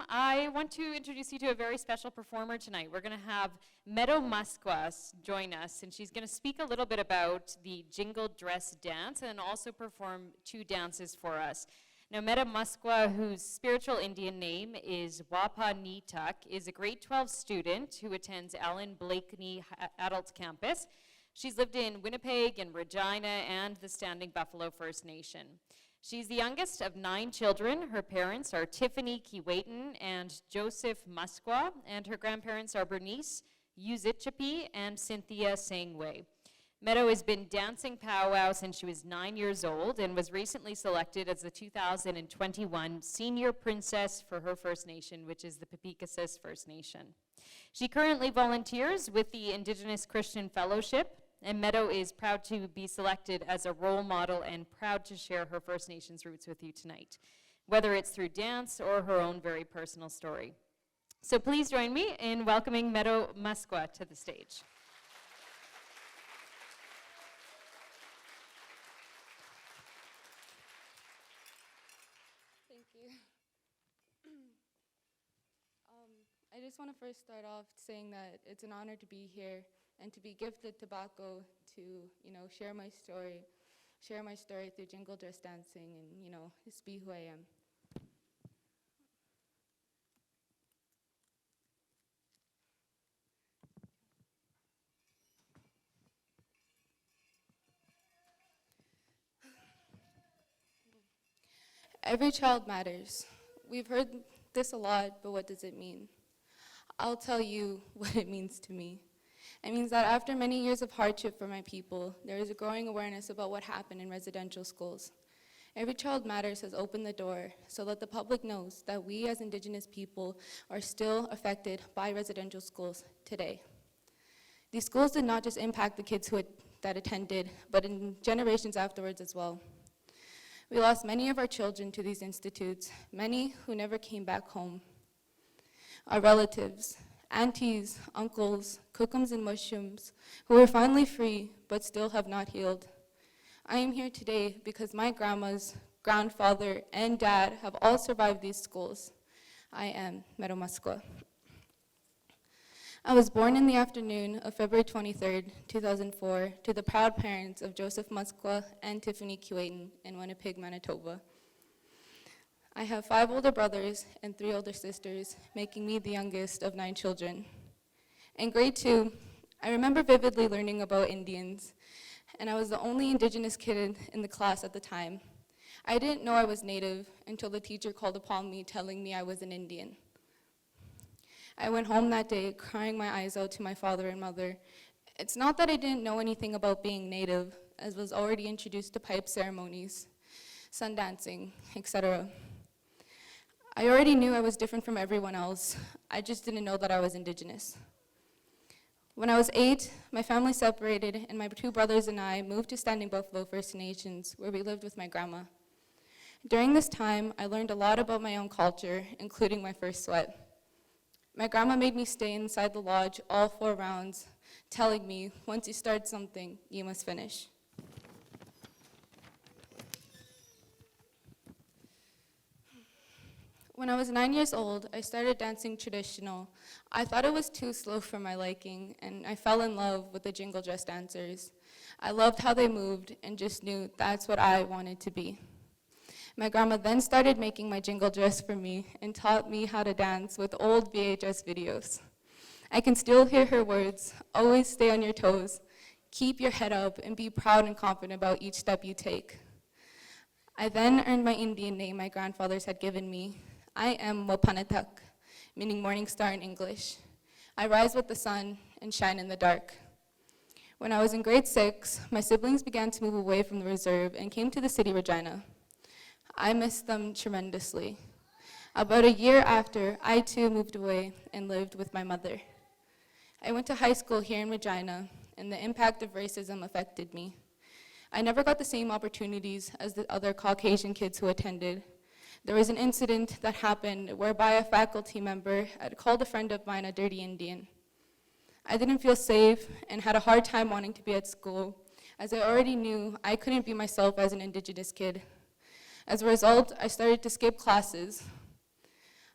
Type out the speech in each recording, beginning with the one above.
I want to introduce you to a very special performer tonight. We're going to have Meadow Musqua join us, and she's going to speak a little bit about the Jingle dress dance and also perform 2 dances for us. Now, Meadow Musqua, whose spiritual Indian name is Wapa Nituk, is a grade 12 student who attends Allen Blakeney Adult Campus. She's lived in Winnipeg and Regina and the Standing Buffalo First Nation. She's the youngest of 9 children. Her parents are Tiffany Kiwaten and Joseph Musqua, and her grandparents are Bernice Uzichapi and Cynthia Sangway. Meadow has been dancing powwow since she was 9 years old and was recently selected as the 2021 Senior Princess for her First Nation, which is the Pepikasis First Nation. She currently volunteers with the Indigenous Christian Fellowship, and Meadow is proud to be selected as a role model and proud to share her First Nations roots with you tonight, whether it's through dance or her own very personal story. So please join me in welcoming Meadow Musqua to the stage. Thank you. I just want to first start off saying that it's an honor to be here and to be gifted tobacco to, share my story through jingle dress dancing and, just be who I am. Every child matters. We've heard this a lot, but what does it mean? I'll tell you what it means to me. It means that after many years of hardship for my people, there is a growing awareness about what happened in residential schools. Every Child Matters has opened the door so that the public knows that we as Indigenous people are still affected by residential schools today. These schools did not just impact the kids that attended, but in generations afterwards as well. We lost many of our children to these institutes, many who never came back home. Our relatives, aunties, uncles, cookums and mushrooms, who are finally free but still have not healed. I am here today because my grandma's grandfather and dad have all survived these schools. I am Meadow Musqua. I was born in the afternoon of February 23rd, 2004, to the proud parents of Joseph Musqua and Tiffany Kiwaten in Winnipeg, Manitoba. I have 5 older brothers and 3 older sisters, making me the youngest of 9 children. In grade 2, I remember vividly learning about Indians, and I was the only Indigenous kid in the class at the time. I didn't know I was Native until the teacher called upon me telling me I was an Indian. I went home that day crying my eyes out to my father and mother. It's not that I didn't know anything about being Native, as was already introduced to pipe ceremonies, sun dancing, etc. I already knew I was different from everyone else. I just didn't know that I was Indigenous. When I was 8, my family separated, and my 2 brothers and I moved to Standing Buffalo First Nations, where we lived with my grandma. During this time, I learned a lot about my own culture, including my first sweat. My grandma made me stay inside the lodge all 4 rounds, telling me, once you start something, you must finish. When I was 9 years old, I started dancing traditional. I thought it was too slow for my liking, and I fell in love with the jingle dress dancers. I loved how they moved and just knew that's what I wanted to be. My grandma then started making my jingle dress for me and taught me how to dance with old VHS videos. I can still hear her words, always stay on your toes, keep your head up, and be proud and confident about each step you take. I then earned my Indian name my grandfathers had given me. I am Wapanatak, meaning morning star in English. I rise with the sun and shine in the dark. When I was in grade 6, my siblings began to move away from the reserve and came to the city, Regina. I missed them tremendously. About a year after, I too moved away and lived with my mother. I went to high school here in Regina, and the impact of racism affected me. I never got the same opportunities as the other Caucasian kids who attended. There was an incident that happened whereby a faculty member had called a friend of mine a dirty Indian. I didn't feel safe and had a hard time wanting to be at school, as I already knew I couldn't be myself as an Indigenous kid. As a result, I started to skip classes.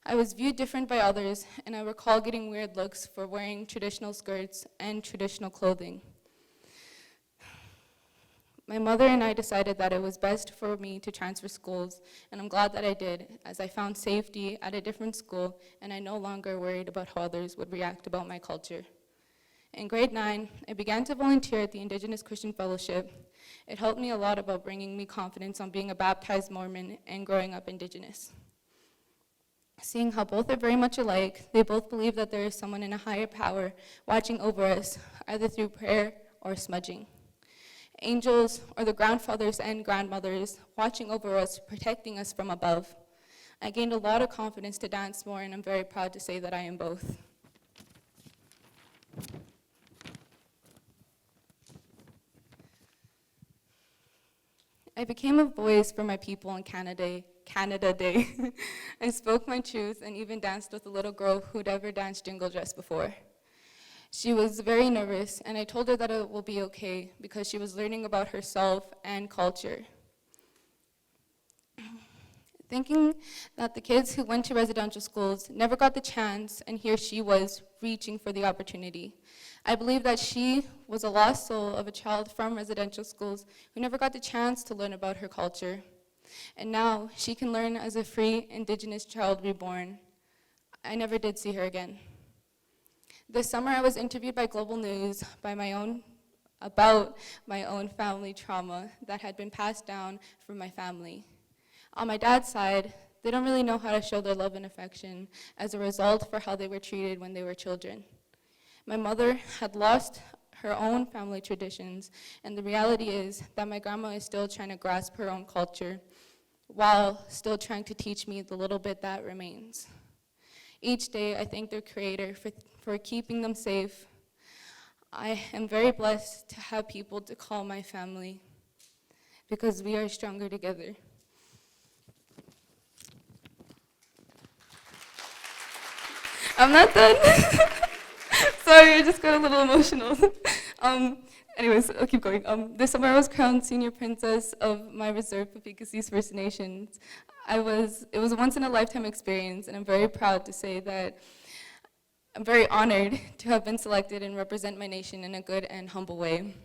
I was viewed different by others, and I recall getting weird looks for wearing traditional skirts and traditional clothing. My mother and I decided that it was best for me to transfer schools, and I'm glad that I did, as I found safety at a different school, and I no longer worried about how others would react about my culture. In grade 9, I began to volunteer at the Indigenous Christian Fellowship. It helped me a lot about bringing me confidence on being a baptized Mormon and growing up Indigenous. Seeing how both are very much alike, they both believe that there is someone in a higher power watching over us, either through prayer or smudging. Angels, or the grandfathers and grandmothers, watching over us, protecting us from above. I gained a lot of confidence to dance more, and I'm very proud to say that I am both. I became a voice for my people on Canada Day. I spoke my truth and even danced with a little girl who'd ever danced Jingle dress before. She was very nervous, and I told her that it will be okay because she was learning about herself and culture. Thinking that the kids who went to residential schools never got the chance, and here she was reaching for the opportunity. I believe that she was a lost soul of a child from residential schools who never got the chance to learn about her culture. And now she can learn as a free Indigenous child reborn. I never did see her again. This summer, I was interviewed by Global News about my own family trauma that had been passed down from my family. On my dad's side, they don't really know how to show their love and affection as a result for how they were treated when they were children. My mother had lost her own family traditions, and the reality is that my grandma is still trying to grasp her own culture while still trying to teach me the little bit that remains. Each day, I thank their Creator for keeping them safe. I am very blessed to have people to call my family because we are stronger together. I'm not done. Sorry, I just got a little emotional. Anyways, I'll keep going. This summer I was crowned Senior Princess of my reserve for Picassee's First Nations. It was a once-in-a-lifetime experience, and I'm very proud to say that I'm very honored to have been selected and represent my nation in a good and humble way.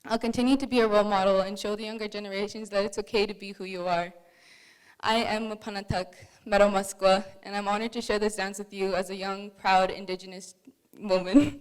I'll continue to be a role model and show the younger generations that it's okay to be who you are. I am a Panatak, Meadow Musqua, and I'm honored to share this dance with you as a young, proud Indigenous woman.